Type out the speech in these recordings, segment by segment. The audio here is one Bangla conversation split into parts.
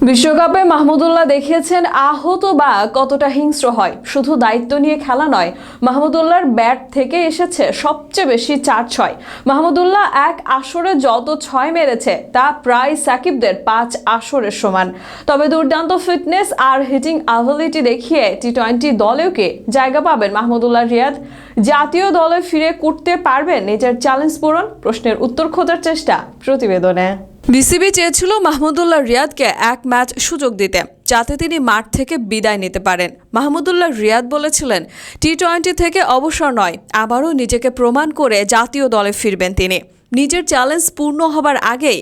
বিশ্বকাপে মাহমুদুল্লাহ দেখিয়েছেন আহত বা কতটা হিংস্র হয়। শুধু দায়িত্ব নিয়ে খেলা নয়, মাহমুদুল্লাহর ব্যাট থেকে এসেছে সবচেয়ে বেশি 4-6। মাহমুদুল্লাহ এক আসরে যত 6 মেরেছে তা প্রায় সাকিবদের 5 আসরের সমান। তবে দুর্দান্ত ফিটনেস আর হিটিং অ্যাবিলিটি দেখিয়ে টি-20 দলেও কি জায়গা পাবেন মাহমুদুল্লাহ রিয়াদ? জাতীয় দলে ফিরে করতে পারবেন নিজের চ্যালেঞ্জ পূরণ? প্রশ্নের উত্তর খোঁজার চেষ্টা প্রতিবেদনে। বিসিবি চেয়েছিল মাহমুদুল্লাহ রিয়াদকে এক ম্যাচ সুযোগ দিতে, যাতে তিনি মাঠ থেকে বিদায় নিতে পারেন। মাহমুদুল্লাহ রিয়াদ বলেছিলেন, টি-20 থেকে অবসর নয়, আবারও নিজেকে প্রমাণ করে জাতীয় দলে ফিরবেন তিনি। নিজের চ্যালেঞ্জ পূর্ণ হবার আগেই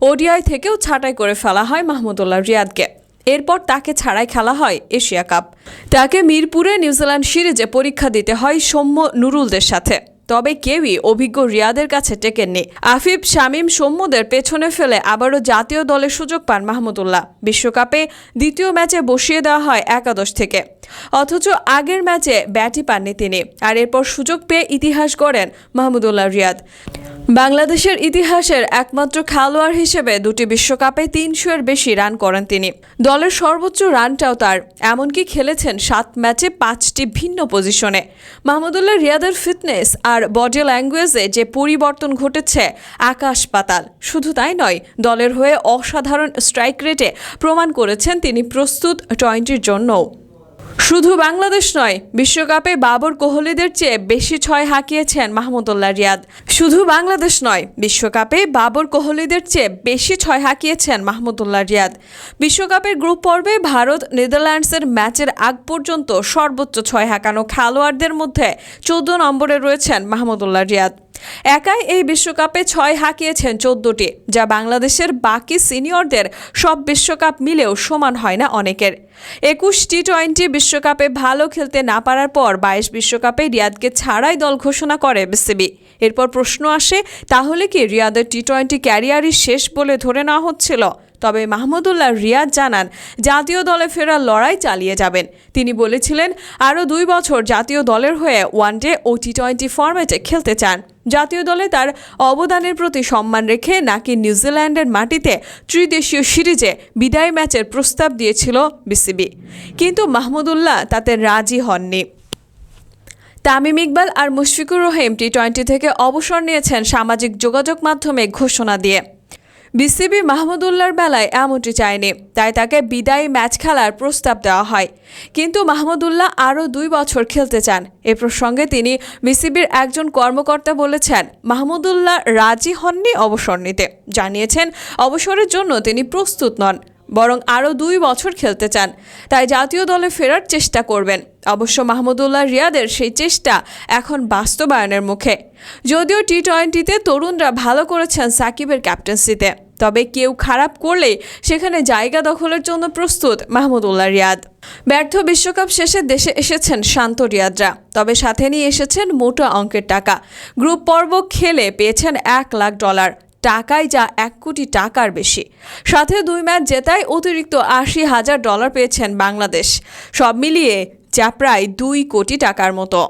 ওডিআই থেকেও ছাঁটাই করে ফেলা হয় মাহমুদুল্লাহ রিয়াদকে। এরপর তাকে ছাড়াই খেলা হয় এশিয়া কাপ। তাকে মিরপুরে নিউজিল্যান্ড সিরিজে পরীক্ষা দিতে হয় সৌম্য নুরুলদের সাথে। তবে কেউই অভিজ্ঞ রিয়াদের কাছে টেকেননি। আফিফ, শামীম, সৌম্যদের পেছনে ফেলে আবারও জাতীয় দলের সুযোগ পান মাহমুদুল্লাহ। বিশ্বকাপে দ্বিতীয় ম্যাচে বসিয়ে দেওয়া হয় একাদশ থেকে, অথচ আগের ম্যাচে ব্যাটই পাননি তিনি। আর এরপর সুযোগ পেয়ে ইতিহাস গড়েন মাহমুদুল্লাহ রিয়াদ। বাংলাদেশের ইতিহাসের একমাত্র খেলোয়াড় হিসেবে দুটি বিশ্বকাপে 300-এর বেশি রান করেন তিনি। দলের সর্বোচ্চ রানটাও তার। এমনকি খেলেছেন 7 ম্যাচে 5টি ভিন্ন পজিশনে। মাহমুদুল্লাহ রিয়াদের ফিটনেস আর বডি ল্যাঙ্গুয়েজে যে পরিবর্তন ঘটেছে আকাশ পাতাল। শুধু তাই নয়, দলের হয়ে অসাধারণ স্ট্রাইক রেটে প্রমাণ করেছেন তিনি প্রস্তুত টি-20-র জন্যও। শুধু বাংলাদেশ নয়, বিশ্বকাপে বাবর কোহলিদের চেয়ে বেশি 6 হাঁকিয়েছেন মাহমুদুল্লাহ রিয়াদ। শুধু বাংলাদেশ নয়, বিশ্বকাপে বাবর কোহলিদের চেয়ে বেশি 6 হাঁকিয়েছেন মাহমুদুল্লাহ রিয়াদ। বিশ্বকাপের গ্রুপ পর্বে ভারত নেদারল্যান্ডসের ম্যাচের আগ পর্যন্ত সর্বোচ্চ 6 হাঁকানো খেলোয়াড়দের মধ্যে 14 নম্বরে রয়েছেন মাহমুদুল্লাহ রিয়াদ। একাই এই বিশ্বকাপে 6 হাঁকিয়েছেন 14টি, যা বাংলাদেশের বাকি সিনিয়রদের সব বিশ্বকাপ মিলেও সমান হয় না অনেকের। 21 টি-20 বিশ্বকাপে ভালো খেলতে না পারার পর 22 বিশ্বকাপে রিয়াদকে ছাড়াই দল ঘোষণা করে বিসিবি। এরপর প্রশ্ন আসে, তাহলে কি রিয়াদের টি-20 ক্যারিয়ারই শেষ বলে ধরে নেওয়া হচ্ছিল? তবে মাহমুদুল্লাহ রিয়াদ জানান, জাতীয় দলে ফেরার লড়াই চালিয়ে যাবেন। তিনি বলেছিলেন, আরও 2 বছর জাতীয় দলের হয়ে ওয়ানডে ও টি-20 ফরম্যাটে খেলতে চান। জাতীয় দলে তার অবদানের প্রতি সম্মান রেখে নাকি নিউজিল্যান্ডের মাটিতে ত্রিদেশীয় সিরিজে বিদায় ম্যাচের প্রস্তাব দিয়েছিল বিসিবি, কিন্তু মাহমুদুল্লাহ তাতে রাজি হননি। তামিম ইকবাল আর মুশফিকুর রহিম টি-20 থেকে অবসর নিয়েছেন সামাজিক যোগাযোগ মাধ্যমে ঘোষণা দিয়ে। বিসিবি মাহমুদুল্লাহর বেলায় এমনটি চায়নি, তাই তাকে বিদায়ী ম্যাচ খেলার প্রস্তাব দেওয়া হয়। কিন্তু মাহমুদুল্লাহ আরও 2 বছর খেলতে চান। এ প্রসঙ্গে তিনি বিসিবির একজন কর্মকর্তা বলেছেন, মাহমুদুল্লাহ রাজি হননি অবসর নিতে। জানিয়েছেন, অবসরের জন্য তিনি প্রস্তুত নন, বরং আরও 2 বছর খেলতে চান, তাই জাতীয় দলে ফেরার চেষ্টা করবেন। অবশ্য মাহমুদুল্লাহ রিয়াদের সেই চেষ্টা এখন বাস্তবায়নের মুখে। যদিও টি-20-তে তরুণরা ভালো করেছেন সাকিবের ক্যাপ্টেন্সিতে, তবে কেউ খারাপ করলেই সেখানে জায়গা দখলের জন্য প্রস্তুত মাহমুদুল্লাহ রিয়াদ। ব্যর্থ বিশ্বকাপ শেষে দেশে এসেছেন শান্ত রিয়াদরা, তবে সাথে নিয়ে এসেছেন মোটা অঙ্কের টাকা। গ্রুপ পর্ব খেলে পেয়েছেন $1 লাখ, টাকায় যা $1 কোটি টাকার বেশি। সাথে 2 ম্যাচ জেতায় অতিরিক্ত $80,000 পেয়েছেন বাংলাদেশ। সব মিলিয়ে যা প্রায় $2 কোটি টাকার মতো।